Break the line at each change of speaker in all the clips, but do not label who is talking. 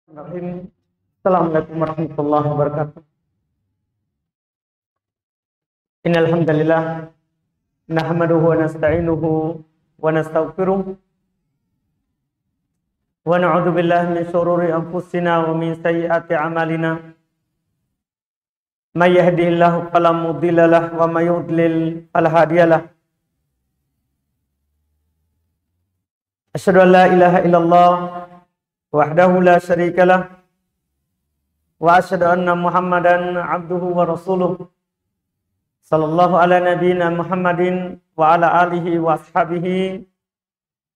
Bismillahirrahmanirrahim. Assalamualaikum warahmatullahi wabarakatuh. Innal hamdalillah nahmaduhu wa nasta'inuhu wa nastaghfiruh wa na'udzu billahi min shururi anfusina wa min sayyiati a'malina. May yahdihillahu fala mudilla lahu wa may yudlil fala hadiya lahu. Asyhadu an la ilaha illallah wahdahu la syarika lah wa asyhadu anna Muhammadan abduhu wa rasuluh sallallahu ala nabiyyina Muhammadin wa ala alihi wa ashabihi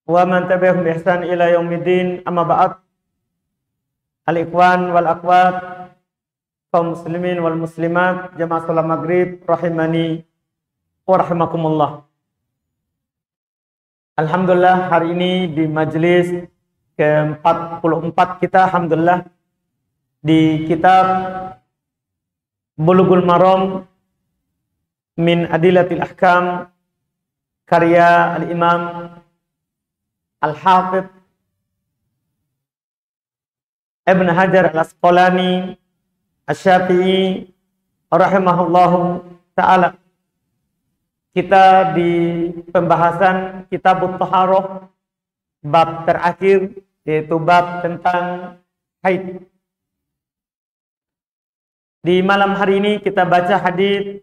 wa man tabi'ahum bi ihsan ila yaumiddin. Amma ba'd. Al-ikhwan wal akhwat, kaum muslimin wal muslimat, jamaah salat maghrib rahimani wa rahimakumullah. Alhamdulillah, hari ini di majelis ke-44 kita, alhamdulillah, di kitab Bulughul Maram min Adillatil Ahkam karya Al-Imam Al-Hafidh Ibn Hajar Al-Asqalani Asy-Syafi'i rahimahullahu ta'ala. Kita di pembahasan Kitabut Thaharah, bab terakhir, yaitu bab tentang haid. Di malam hari ini kita baca hadis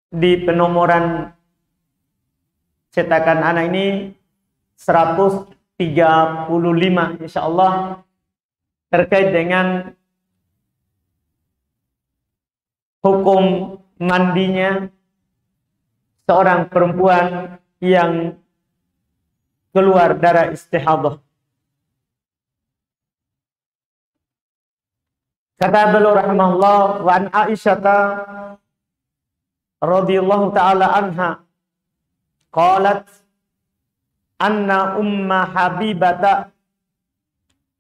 di penomoran cetakan anak ini 135 insyaallah, terkait dengan hukum mandinya seorang perempuan yang keluar darah istihadah. Kata beliau rahimahullah, wa an Aisyah radhiyallahu taala anha qalat anna umma Habibata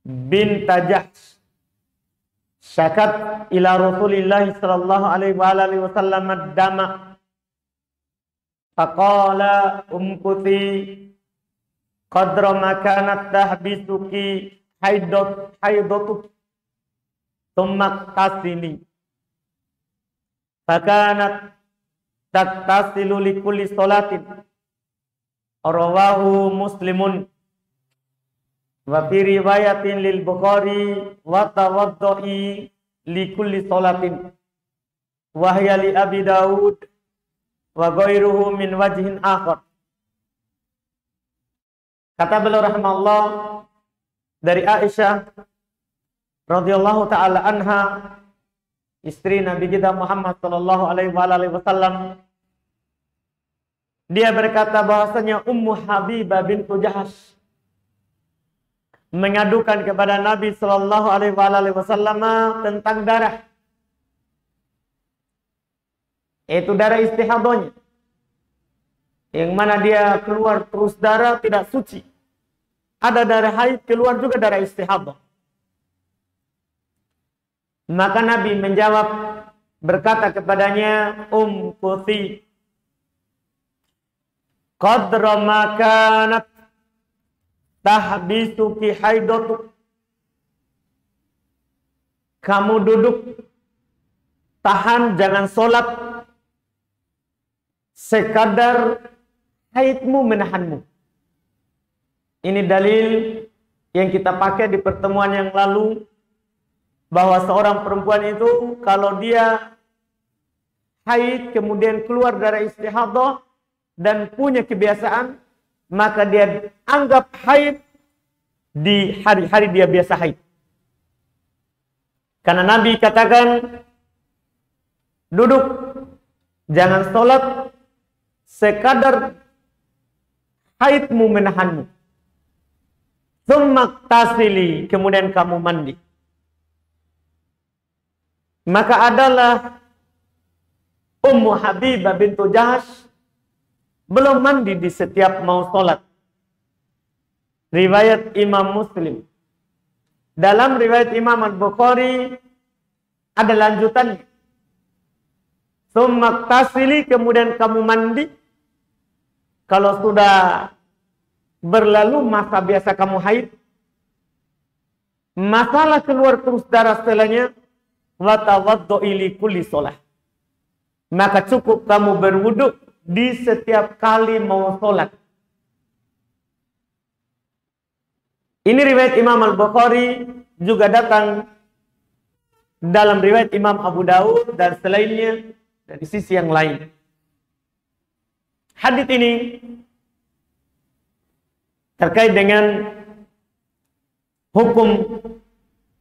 bint Jahsh syakat ila Rasulillah sallallahu alaihi wa alihi wasallam ad-dama faqala umkuti qadra ma kanat tahbisuki haidatuk thumma tasili fakanat taktasilu li kulli salatin. Rawahu Muslimun wa fi riwayatin lil Bukhari wa tawaddai li kulli salatin wa hiya li Abi Daud wa ghairuhu min wajhin akhar. Kata beliau rahimahullah, dari Aisyah radhiyallahu taala anha, istri Nabi kita Muhammad sallallahu alaihi wasallam, dia berkata bahwasanya Ummu Habibah bintu Jahsh mengadukan kepada Nabi sallallahu alaihi wasallam tentang darah, yaitu darah istihadahnya, yang mana dia keluar terus darah tidak suci. Ada darah haid, keluar juga darah istihadah. Maka Nabi menjawab, berkata kepadanya, Umkuthi qadra ma kanat tahbisuki haidatuk. Kamu duduk, tahan, jangan sholat sekadar haidmu menahanmu. Ini dalil yang kita pakai di pertemuan yang lalu, bahwa seorang perempuan itu kalau dia haid kemudian keluar darah istihadah dan punya kebiasaan, maka dia anggap haid di hari-hari dia biasa haid. Karena Nabi katakan, duduk, jangan sholat sekadar haidmu menahanmu. Tsumma tasili, kemudian kamu mandi. Maka adalah Ummu Habibah bintu Jahsh belum mandi di setiap mau sholat. Riwayat Imam Muslim. Dalam riwayat Imam Al-Bukhari ada lanjutannya. Tsumma tasili, kemudian kamu mandi. Kalau sudah berlalu masa biasa kamu haid, Masalah keluar terus darah setelahnya, wa tawaddu'i li kulli shalah. Maka cukup kamu berwudu di setiap kali mau sholat. Ini riwayat Imam Al-Bukhari, juga datang dalam riwayat Imam Abu Daud dan selainnya dari sisi yang lain. Hadits ini terkait dengan hukum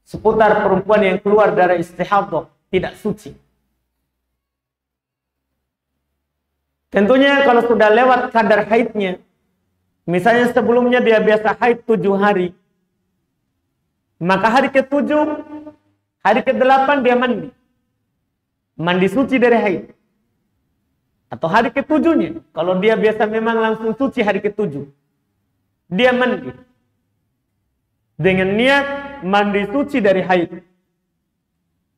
seputar perempuan yang keluar dari istihadah, tidak suci. Tentunya kalau sudah lewat kadar haidnya, misalnya sebelumnya dia biasa haid 7 hari, maka hari ke-7, hari ke-8 dia mandi. Mandi suci dari haid. Atau hari ke-7-nya, kalau dia biasa memang langsung suci hari ke-7, dia mandi. Dengan niat mandi suci dari haid.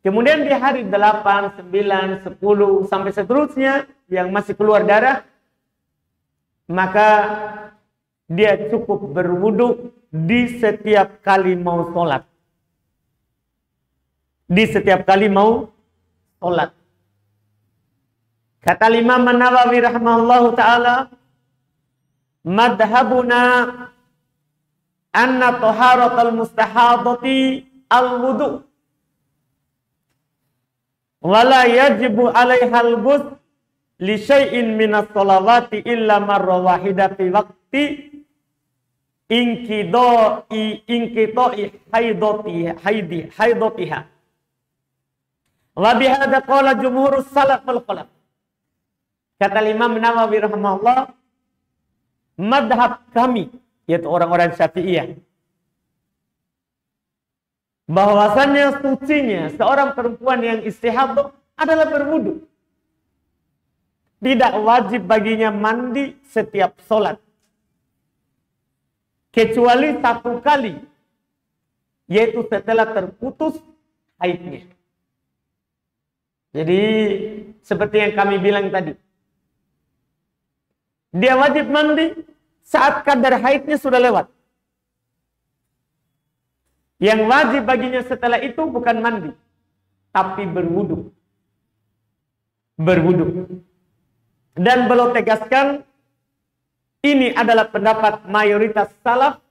Kemudian di hari 8, 9, 10, sampai seterusnya, yang masih keluar darah, maka dia cukup berwudu di setiap kali mau sholat. Di setiap kali mau sholat. Kata Imam An-Nawawi rahimahullahu ta'ala, madhabuna anna taharatal mustahadati al-wudu wala yajibu alaihal ghusl li syai'in minas sholawati illa marra wahida fi waqti inkidai haidatiha. Wa bihadza qala jumhurus salaf wal khalaf. Kata Imam Nawawi rahimahullah, madhab kami, yaitu orang-orang Syafi'iyah, bahwasannya sucinya seorang perempuan yang istihadah adalah berwudu. Tidak wajib baginya mandi setiap sholat, kecuali 1 kali, yaitu setelah terputus haidnya. Jadi seperti yang kami bilang tadi, dia wajib mandi saat kadar haidnya sudah lewat. Yang wajib baginya setelah itu bukan mandi, tapi berwudu. Berwudu. Dan beliau tegaskan, ini adalah pendapat mayoritas salaf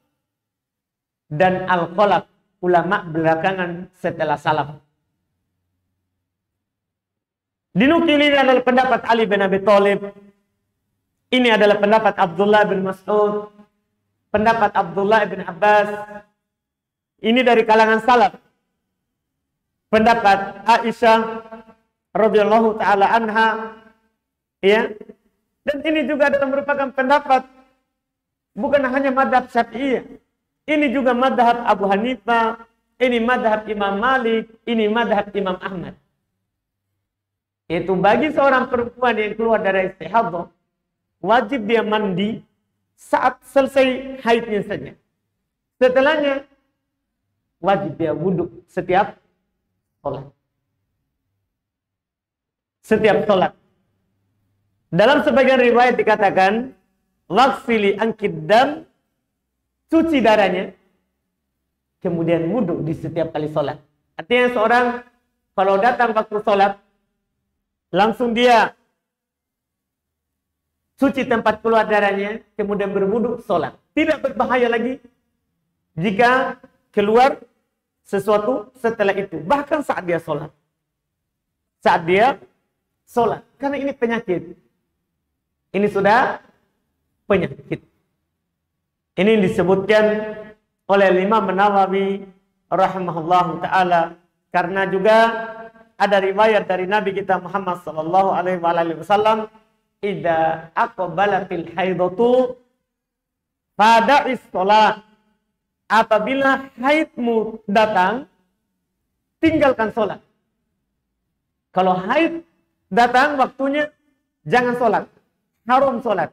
dan al-khalaf, ulama belakangan setelah salaf. Dinukili adalah pendapat Ali bin Abi Thalib. Ini adalah pendapat Abdullah bin Mas'ud, pendapat Abdullah bin Abbas. Ini dari kalangan salaf. Pendapat Aisyah radhiyallahu taala anha, ya. Dan ini juga adalah merupakan pendapat bukan hanya madhab Syafi'iyah. Ini juga madhab Abu Hanifah, ini madhab Imam Malik, ini madhab Imam Ahmad. Itu bagi seorang perempuan yang keluar dari istihadah, wajib dia mandi saat selesai haidnya saja. Setelahnya wajib dia wudhu setiap sholat. Setiap sholat. Dalam sebagian riwayat dikatakan, waghsili ankid dam, cuci darahnya, kemudian wudhu di setiap kali sholat. Artinya seorang kalau datang waktu sholat, langsung dia cuci tempat keluar darahnya, kemudian berwudhu sholat. Tidak berbahaya lagi jika keluar sesuatu setelah itu. Bahkan saat dia sholat. Saat dia sholat. Karena ini penyakit. Ini sudah penyakit. Ini disebutkan oleh Imam Nawawi rahimahullah ta'ala. Karena juga ada riwayat dari Nabi kita Muhammad sallallahu alaihi wasallam, idza aqbalatil haidatu fada'is shalah. Apabila haidmu datang, tinggalkan sholat. Kalau haid datang waktunya, jangan sholat. Haram sholat.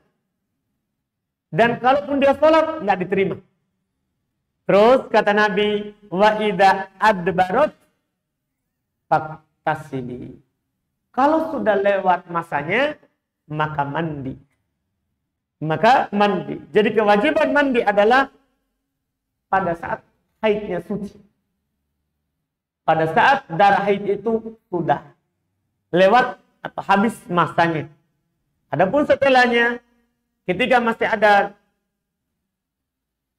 Dan kalaupun dia sholat, nggak diterima. Terus kata Nabi, wa idza adbarat faktasili. Kalau sudah lewat masanya, maka mandi. Maka mandi. Jadi kewajiban mandi adalah pada saat haidnya suci. pada saat darah haid itu sudah lewat atau habis masanya. Adapun setelahnya, ketika masih ada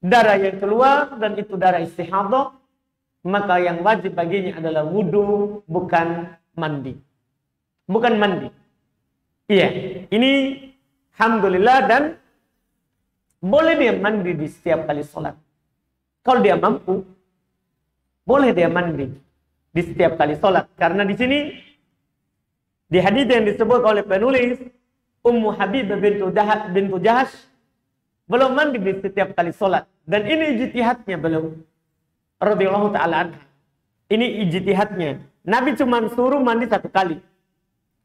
darah yang keluar dan itu darah istihadah, maka yang wajib baginya adalah wudu, bukan mandi. Bukan mandi. Iya, ini alhamdulillah, dan boleh dia mandi di setiap kali sholat. Kalau dia mampu, boleh dia mandi di setiap kali sholat. Karena di sini, di hadis yang disebut oleh penulis, Ummu Habibah bintu Jahash belum mandi di setiap kali sholat. Dan ini ijtihadnya belum. Radhiyallahu ta'ala anha. Ini ijtihadnya. Nabi cuma suruh mandi 1 kali.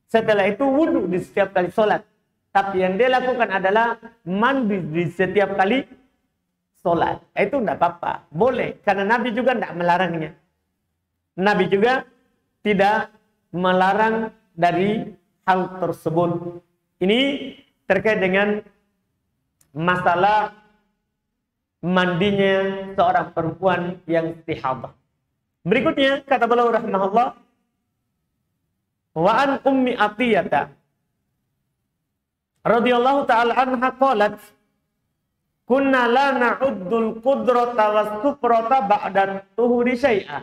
Setelah itu wudu di setiap kali sholat. Tapi yang dia lakukan adalah mandi di setiap kali sholat. Itu tidak apa-apa. Boleh. Karena Nabi juga tidak melarangnya. Nabi juga tidak melarang dari hal tersebut. Ini terkait dengan masalah mandinya seorang perempuan yang istihadah. Berikutnya kata beliau rahimahullah, wa an ummi Atiyah radhiyallahu ta'ala anha qalat, kunna la na'uddul qudrata was sufrata ba'da tuhuri syai'a.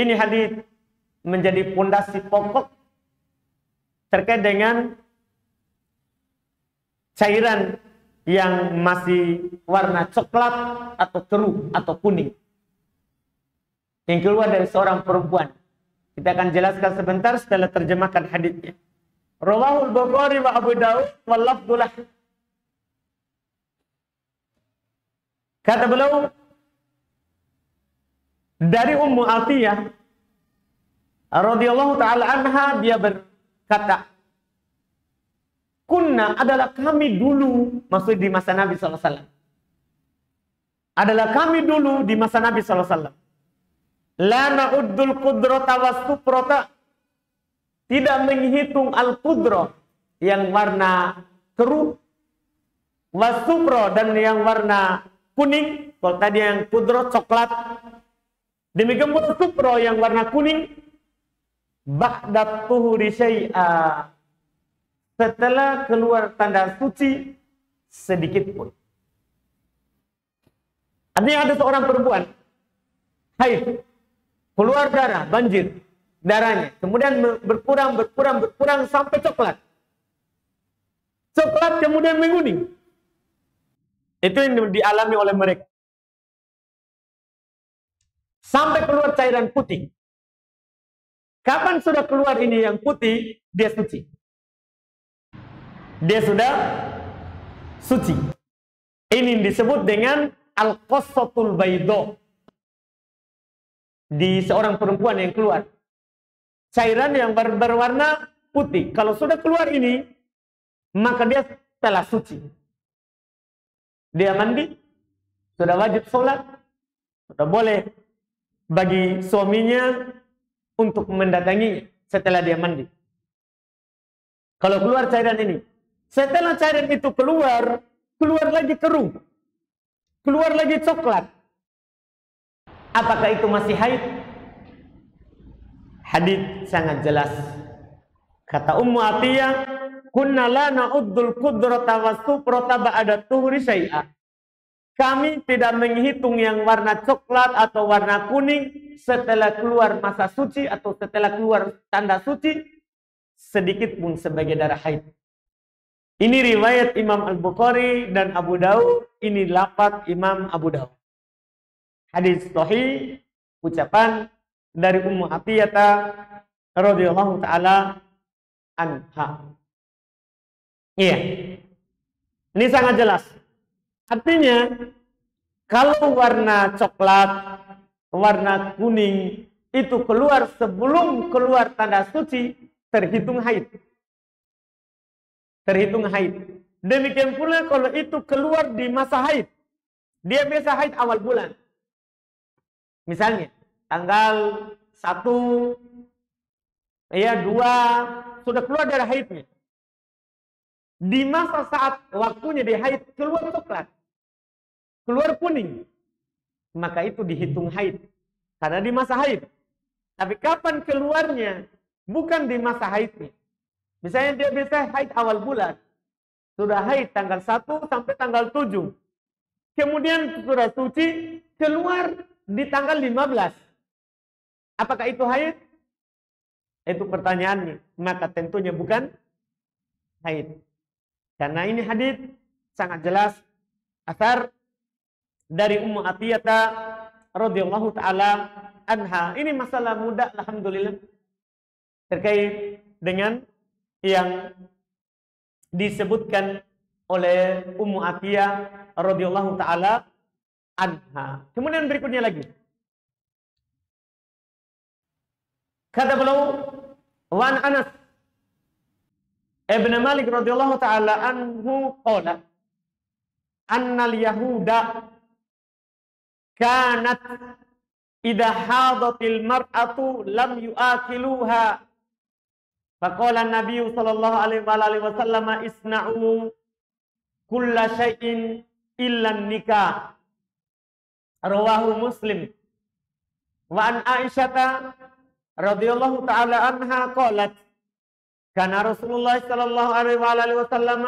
Ini hadis menjadi pondasi pokok terkait dengan cairan yang masih warna coklat atau keruh atau kuning yang keluar dari seorang perempuan. Kita akan jelaskan sebentar setelah terjemahkan hadisnya. Rawahul Bukhari wa Abu Daud wal lafdzulah. Kata beliau dari Ummu Atiyah radhiyallahu taala anha, dia berkata, kunna adalah kami dulu, maksud di masa Nabi SAW. Adalah kami dulu di masa Nabi SAW. La na'uddul qudrata was sufrata. Tidak menghitung al-qudrah yang warna keruh, was sufra dan yang warna kuning. Kalau tadi yang qudrah coklat, demikian pula sufra yang warna kuning. Ba'da tuhuri syai'a, setelah keluar tanda suci sedikit pun. Artinya ada seorang perempuan haid, keluar darah, banjir darahnya, kemudian berkurang sampai coklat. Coklat kemudian menguning. Itu yang dialami oleh mereka. Sampai keluar cairan putih. Kapan sudah keluar ini yang putih, dia suci. Dia sudah suci. Ini disebut dengan al-qassatul baydo. Di seorang perempuan yang keluar cairan yang berwarna putih. Kalau sudah keluar ini, maka dia telah suci. Dia mandi, sudah wajib sholat, sudah boleh bagi suaminya untuk mendatangi setelah dia mandi. Kalau keluar cairan ini, setelah cairan itu keluar lagi keruh, keluar lagi coklat. Apakah itu masih haid? Hadis sangat jelas. Kata Ummu Atiyah, kunna la na'uddul qudrata was sufrata ba'da tuhuri syai'a. Kami tidak menghitung yang warna coklat atau warna kuning setelah keluar masa suci atau setelah keluar tanda suci sedikit pun sebagai darah haid. Ini riwayat Imam Al-Bukhari dan Abu Daud. Ini lafaz Imam Abu Daud. Hadis sahih, ucapan dari Ummu Atiyah radhiyallahu taala anha. Iya. Ini sangat jelas. Artinya, kalau warna coklat, warna kuning itu keluar sebelum keluar tanda suci, terhitung haid. Terhitung haid. Demikian pula kalau itu keluar di masa haid. Dia biasa haid awal bulan. Misalnya, tanggal 1, 2, sudah keluar darah haidnya. Di masa saat waktunya dia haid, keluar coklat, keluar kuning, maka itu dihitung haid. Karena di masa haid. Tapi kapan keluarnya? Bukan di masa haidnya. Misalnya dia biasa haid awal bulan. Sudah haid tanggal 1 sampai tanggal 7. Kemudian sudah suci, keluar di tanggal 15. Apakah itu haid? Itu pertanyaannya. Maka tentunya bukan haid. Karena ini hadis sangat jelas. Asar dari Ummu Atiyah radhiyallahu taala anha. Ini masalah mudah, alhamdulillah, terkait dengan yang disebutkan oleh Ummu Atiyah radhiyallahu taala anha. Kemudian berikutnya lagi, kata beliau, wa an Anas ibn Malik radhiyallahu taala anhu qala annal yahuda kanat idza hadatil mar'atu lam yu'akiluha faqala an-nabiy sallallahu alaihi wasallam isna'u kulla syai'in illa nikah rawahu Muslim. Wa an Aisyah radhiyallahu taala anha qalat kana Rasulullah sallallahu alaihi wasallam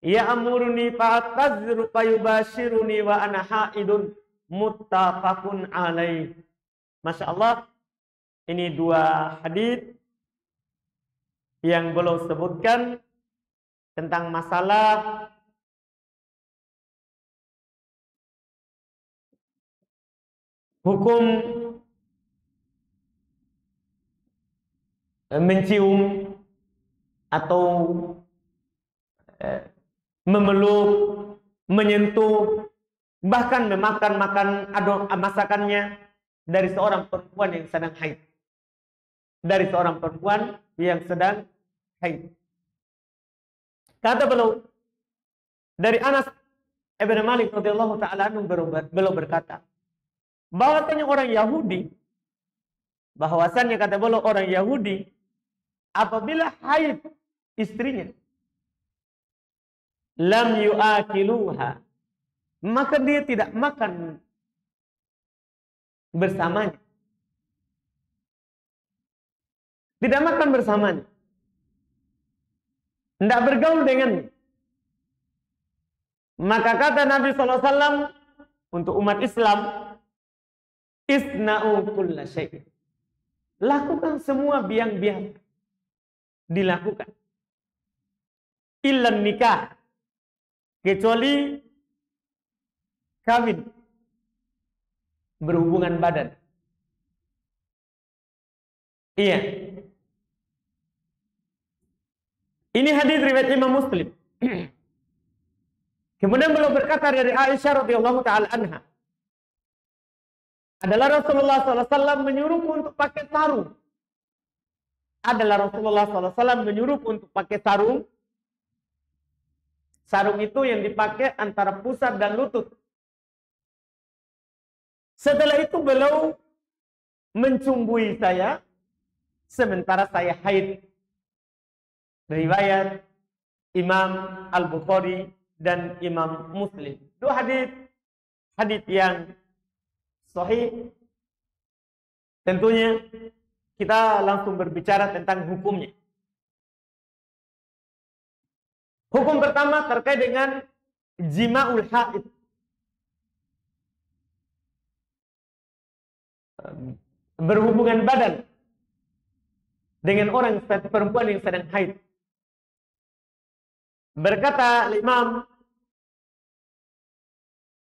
ya'muruni fa'tazru fayubashiruni wa ana haidun muttafaqun alaih. Masya Allah, ini dua hadis yang beliau sebutkan tentang masalah hukum mencium atau memeluk, menyentuh, bahkan memakan masakannya dari seorang perempuan yang sedang haid. Dari seorang perempuan yang sedang haid. Kata beliau dari Anas ibn Malik radhiyallahu taala anhu, beliau berkata, bahwasanya kata beliau orang Yahudi apabila haid istrinya, lam yu'akiluha, maka dia tidak makan bersamanya. Tidak makan bersamanya. Tidak bergaul dengannya. Maka kata Nabi SAW untuk umat Islam, isna'u kulla syai'. Lakukan semua biang-biang. Dilakukan. Illan nikah. Kecuali kawin, berhubungan badan. Iya. Ini hadis riwayat Imam Muslim. Kemudian beliau berkata dari Aisyah radhiyallahu taala anha, adalah Rasulullah SAW menyuruhku untuk pakai sarung. Adalah Rasulullah SAW menyuruh untuk pakai sarung. Sarung itu yang dipakai antara pusar dan lutut. Setelah itu beliau mencumbui saya sementara saya haid. Riwayat Imam Al-Bukhari dan Imam Muslim. Dua hadis yang sahih. Tentunya kita langsung berbicara tentang hukumnya. Hukum pertama terkait dengan jima'ul haid. Berhubungan badan dengan orang perempuan yang sedang haid. Berkata Imam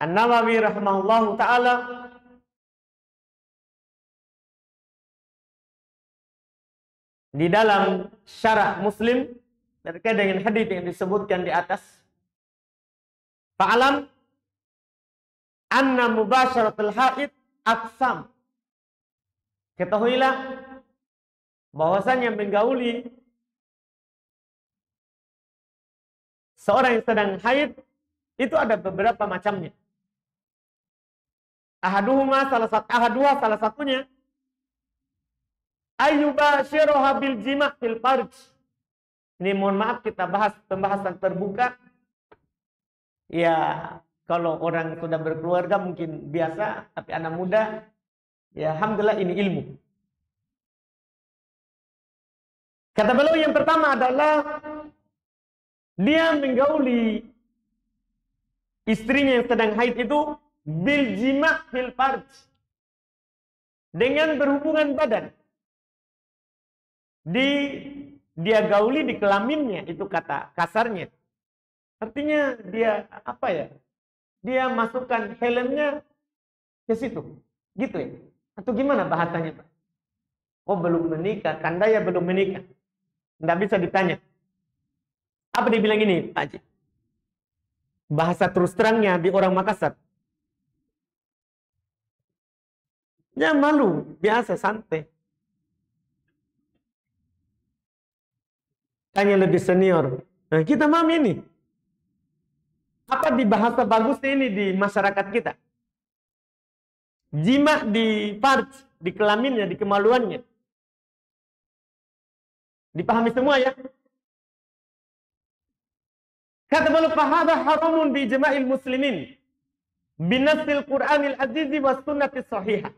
An-Nawawi rahimahullahu ta'ala, di dalam syarah Muslim terkait dengan hadis yang disebutkan di atas, fa'alam anna mubasyaratul haid aqsam. Ketahuilah bahwasanya menggauli seorang yang sedang haid itu ada beberapa macamnya. Ahaduha salah satunya ayyubashiruha bil jima' fil farj. Ini mohon maaf kita bahas pembahasan terbuka. Ya, kalau orang sudah berkeluarga mungkin biasa, tapi anak muda, ya alhamdulillah ini ilmu. Kata beliau yang pertama adalah dia menggauli istrinya yang sedang haid itu bil jima' fil farj, dengan berhubungan badan. Dia gauli di kelaminnya, itu kata kasarnya. Artinya dia apa ya? Dia masukkan helmnya ke situ. Gitu ya? Atau gimana bahasanya, Pak? Oh, belum menikah, kandaya belum menikah. Nggak bisa ditanya. Apa dia bilang ini, Pak Haji? Bahasa terus terangnya di orang Makassar. Ya malu, biasa, santai. Tanya lebih senior. Nah, kita mam ini. Apa di bahasa bagusnya ini di masyarakat kita? Jima di farj, di kelaminnya, di kemaluannya. Dipahami semua ya? Kata beliau, fahadha haramun bi ijma'il muslimin binasil Qur'anil azizi was sunnatis sahihah.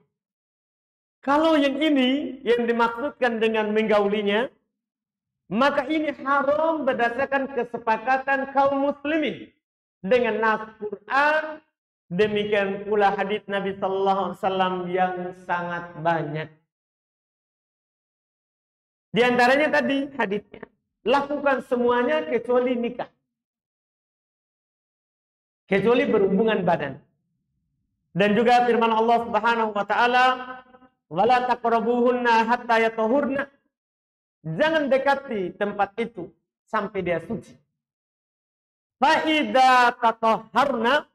Kalau yang ini yang dimaksudkan dengan menggaulinya, maka ini haram berdasarkan kesepakatan kaum muslimin dengan nas Quran, demikian pula hadis Nabi sallallahu alaihi wasallam yang sangat banyak. Di antaranya tadi hadisnya, lakukan semuanya kecuali nikah. Kecuali berhubungan badan. Dan juga firman Allah Subhanahu wa taala, "Wala taqrabuhunna hatta yatahurna." Jangan dekati tempat itu sampai dia suci. Fa idza tatahharna,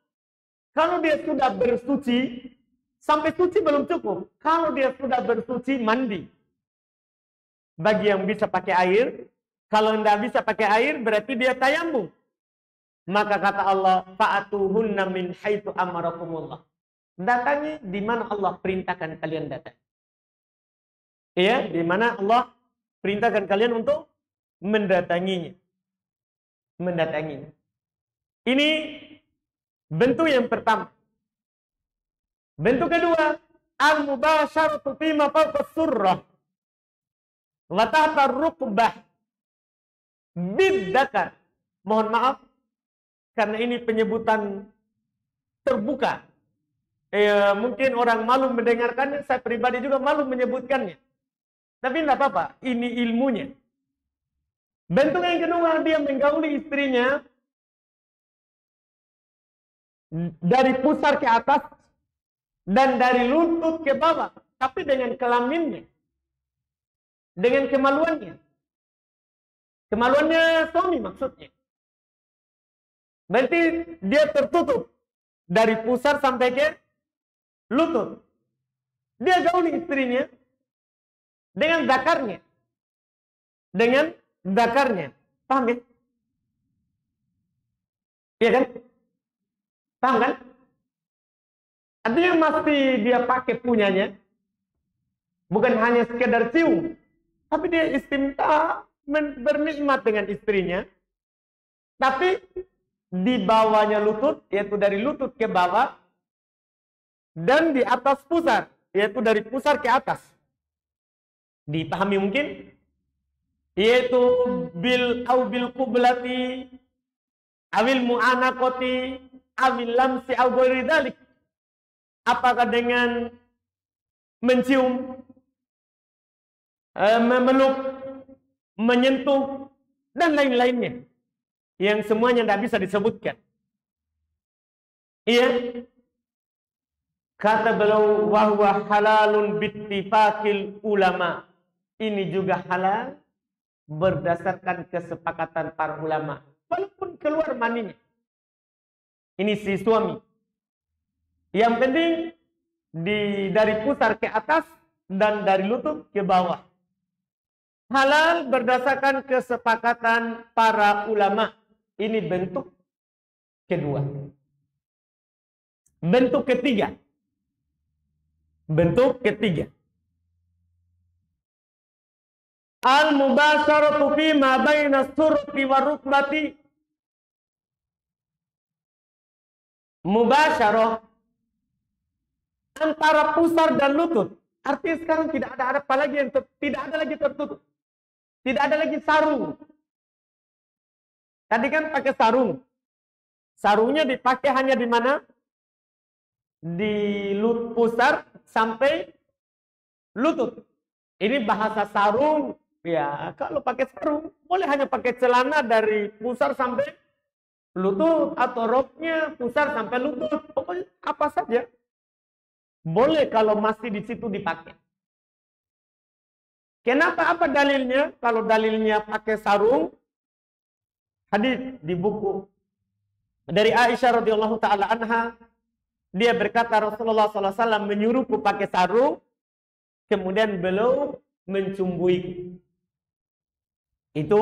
kalau dia sudah bersuci, sampai suci belum cukup. Kalau dia sudah bersuci, mandi. Bagi yang bisa pakai air, kalau tidak bisa pakai air berarti dia tayamum. Maka kata Allah, fa'atuhunna min haitsu amarakumullah. Datangi di mana Allah perintahkan kalian datang. Iya, di mana Allah perintahkan kalian untuk mendatanginya. Mendatanginya. Ini bentuk yang pertama. Bentuk kedua, al-mubasyaratu fima fawqa surrah wa tahta rukbah bidzakar. Mohon maaf karena ini penyebutan terbuka. Mungkin orang malu mendengarkannya, saya pribadi juga malu menyebutkannya. Tapi tidak apa-apa, ini ilmunya. Bentuk yang kedua, dia menggauli istrinya dari pusar ke atas dan dari lutut ke bawah, tapi dengan kelaminnya, dengan kemaluannya. Kemaluannya suami maksudnya. Berarti dia tertutup dari pusar sampai ke lutut. Dia gauli istrinya dengan zakarnya. Dengan zakarnya. Paham ya? Iya kan? Paham kan? Artinya masih dia pakai punyanya. Bukan hanya sekedar cium. Tapi dia istimta bernikmat dengan istrinya. Tapi di bawahnya lutut, yaitu dari lutut ke bawah, dan di atas pusar, yaitu dari pusar ke atas. Dipahami mungkin? Yaitu bil qublati, awil mu'anaqati, awil lamsi, aw ghairi dzalik. Apakah dengan mencium, memeluk, menyentuh, dan lain-lainnya. Yang semuanya tidak bisa disebutkan. Iya. Kata beliau, wahwa halalun bittifaqil ulama. Ini juga halal berdasarkan kesepakatan para ulama. Walaupun keluar maninya. Ini si suami. Yang penting dari pusar ke atas dan dari lutut ke bawah. Halal berdasarkan kesepakatan para ulama. Ini bentuk kedua. Bentuk ketiga. Bentuk ketiga. Al-mubasyaratu fi ma baina surti wa rukbati. Mubasyarah antara pusar dan lutut. Artinya sekarang tidak ada apa lagi yang tidak ada lagi tertutup. Tidak ada lagi sarung. Tadi kan pakai sarung. Sarungnya dipakai hanya di mana? Di pusar sampai lutut. Ini bahasa sarung. Ya, kalau pakai sarung, boleh hanya pakai celana dari pusar sampai lutut. Atau roknya pusar sampai lutut. Pokoknya apa saja. Boleh kalau masih di situ dipakai. Kenapa? Apa dalilnya? Kalau dalilnya pakai sarung, hadis di buku dari Aisyah radhiyallahu taala anha, dia berkata Rasulullah SAW menyuruhku pakai sarung, kemudian beliau mencumbuiku. Itu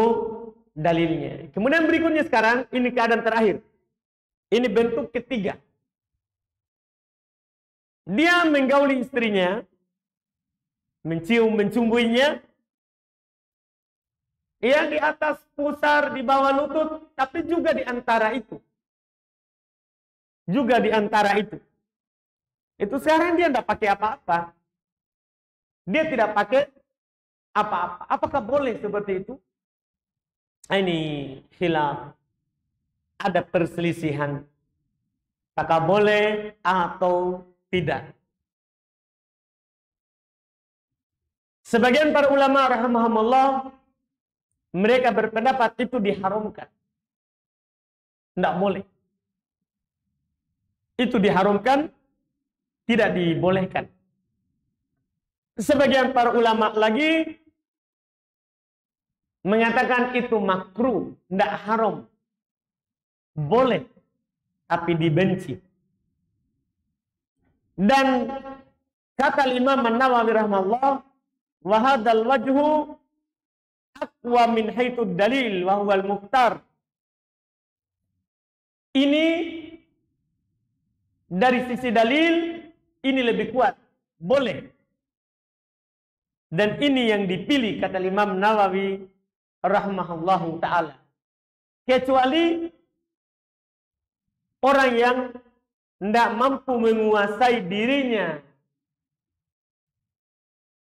dalilnya. Kemudian berikutnya sekarang, ini keadaan terakhir. Ini bentuk ketiga. Dia menggauli istrinya, mencium, mencumbuinya. Ia di atas pusar, di bawah lutut, tapi juga di antara itu. Juga di antara itu. Itu sekarang dia tidak pakai apa-apa. Dia tidak pakai apa-apa. Apakah boleh seperti itu? Ini khilaf. Ada perselisihan. Apakah boleh atau tidak? Sebagian para ulama rahimahumullah, mereka berpendapat itu diharamkan. Tidak boleh. Itu diharamkan, tidak dibolehkan. Sebagian para ulama lagi mengatakan itu makruh, tidak haram. Boleh, tapi dibenci. Dan kata Imam An-Nawawi rahimahullah, wa hadzal wajhu aqwa min haitsu dalil wa huwal mukhtar. Ini dari sisi dalil ini lebih kuat, boleh. Dan ini yang dipilih kata Imam Nawawi rahimahullahu taala. Kecuali orang yang tidak mampu menguasai dirinya.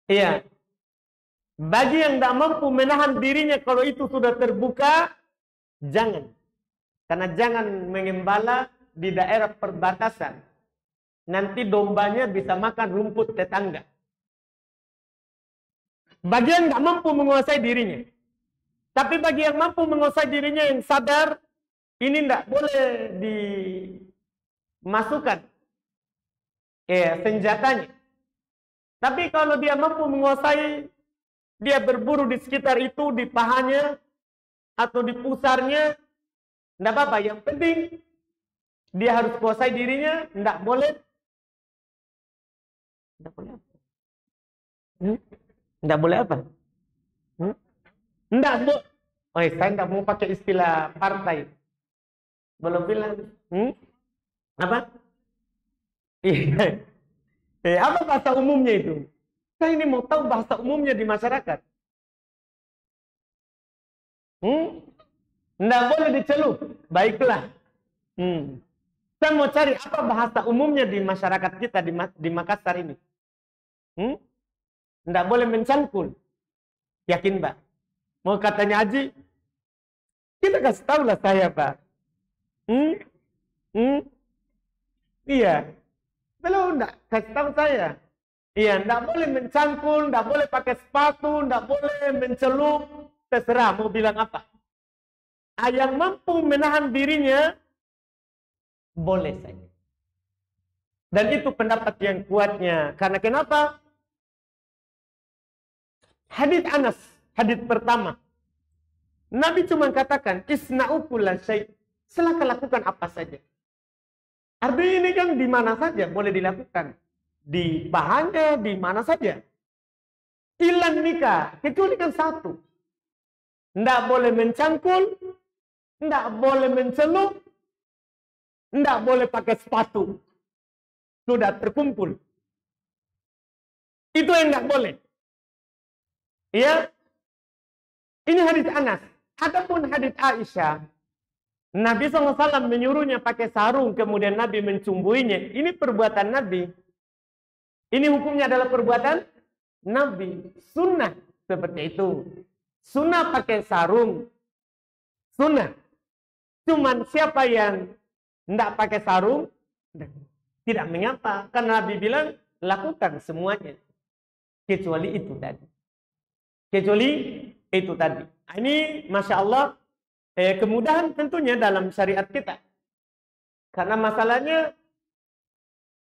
Iya. Bagi yang tidak mampu menahan dirinya kalau itu sudah terbuka, jangan. Karena jangan mengembala di daerah perbatasan. Nanti dombanya bisa makan rumput tetangga. Bagi yang tidak mampu menguasai dirinya. Tapi bagi yang mampu menguasai dirinya, yang sadar, ini tidak boleh dimasukkan senjatanya. Tapi kalau dia mampu menguasai, dia berburu di sekitar itu, di pahanya, atau di pusarnya, tidak apa-apa. Yang penting, dia harus kuasai dirinya, tidak boleh. Tidak boleh apa? Tidak boleh apa? Tidak boleh. Oh, saya tidak mau pakai istilah partai. Belum bilang. Apa? Apa bahasa umumnya itu? Saya ini mau tahu bahasa umumnya di masyarakat. Tidak boleh dicelup. Baiklah. Saya mau cari apa bahasa umumnya di masyarakat kita di Makassar ini. Tidak boleh mencangkul. Yakin, Pak? Mau katanya Haji? Kita kasih tahu lah saya, Pak. Iya. Belum enggak kasih tahu saya. Iya, enggak boleh mencangkul, enggak boleh pakai sepatu, enggak boleh mencelup, terserah mau bilang apa. Yang mampu menahan dirinya boleh saja. Dan itu pendapat yang kuatnya. Karena kenapa? Hadits Anas, hadits pertama. Nabi cuma katakan, isna'u kulla syai'. Silakan lakukan apa saja. Artinya ini kan di mana saja boleh dilakukan. Di bahannya, di mana saja. Ilan nikah, kecuali kan satu. Tidak boleh mencangkul, tidak boleh mencelup, tidak boleh pakai sepatu. Sudah terkumpul. Itu yang tidak boleh. Ya, ini hadis Anas. Adapun hadis Aisyah, Nabi SAW menyuruhnya pakai sarung, kemudian Nabi mencumbuinya. Ini perbuatan Nabi. Ini hukumnya adalah perbuatan Nabi. Sunnah seperti itu. Sunnah pakai sarung. Sunnah. Cuman siapa yang tidak pakai sarung, tidak mengapa. Karena Nabi bilang, lakukan semuanya. Kecuali itu tadi. Kecuali itu tadi. Ini Masya Allah, kemudahan tentunya dalam syariat kita. Karena masalahnya,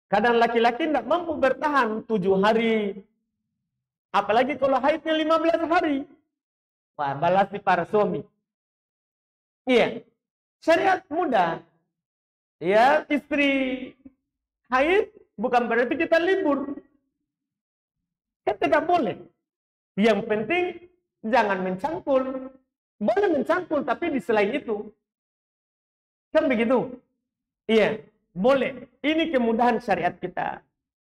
kadang laki-laki tidak mampu bertahan 7 hari. Apalagi kalau haidnya 15 hari. Wah, balas di para suami. Iya. Syariat mudah. Ya, istri haid bukan berarti kita libur. Kan tidak boleh. Yang penting jangan mencangkul. Boleh mencangkul, tapi di selain itu. Kan begitu? Iya, boleh. Ini kemudahan syariat kita.